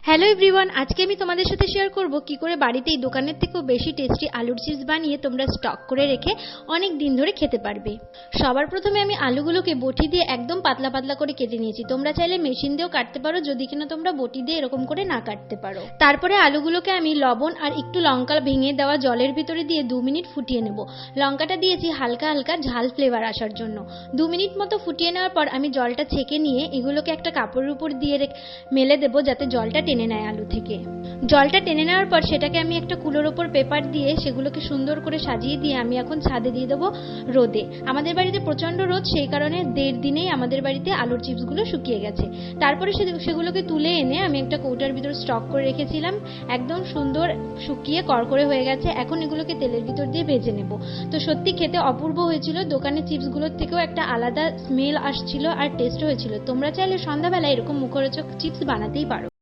Hello everyone, আজকে আমি তোমাদের সাথে শেয়ার করব কি করে বাড়িতেই দোকানের থেকেও বেশি টেস্টি আলুর চিপস বানিয়ে তোমরা স্টক করে রেখে অনেক দিন ধরে খেতে পারবে। সবার প্রথমে আমি আলুগুলোকে বটি দিয়ে একদম পাতলা পাতলা করে কেটে নিয়েছি। তোমরা চাইলে মেশিন দিয়েও কাটতে পারো, যদি কিনা তোমরা বটি দিয়ে এরকম করে না কাটতে পারো। তারপরে আলুগুলোকে আমি লবণ আর একটু লঙ্কা ভেঙে দেওয়া জলের ভিতরে দিয়ে 2 মিনিট ফুটিয়ে নেব। লঙ্কাটা দিয়েছি হালকা হালকা ঝাল ফ্লেভার আসার জন্য। 2 মিনিট মতো ফুটিয়ে নেওয়ার পর আমি জলটা ছেঁকে নিয়ে এগুলোকে একটা কাপড়ের উপর দিয়ে মেলে দেবো, যাতে জলটা টেনে নেয় আলু থেকে। জলটা টেনে নেওয়ার পর সেটাকে আমি একটা কুলোর ওপর পেপার দিয়ে সেগুলোকে সুন্দর করে সাজিয়ে দিয়ে আমি এখন ছাদে দিয়ে দেবো রোদে। আমাদের বাড়িতে প্রচন্ড রোদ, সেই কারণে 1.5 দিনেই আমাদের বাড়িতে আলুর চিপসগুলো শুকিয়ে গেছে। তারপরে সেগুলোকে তুলে এনে আমি একটা কৌটার ভিতর স্টক করে রেখেছিলাম। একদম সুন্দর শুকিয়ে করকরে হয়ে গেছে। এখন এগুলোকে তেলের ভিতর দিয়ে ভেজে নেব। তো সত্যি খেতে অপূর্ব হয়েছিল। দোকানের চিপসগুলোর থেকেও একটা আলাদা স্মেল আসছিল আর টেস্ট হয়েছিল। তোমরা চাইলে সন্ধ্যাবেলা এরকম মুখরোচক চিপস বানাতেই পারো।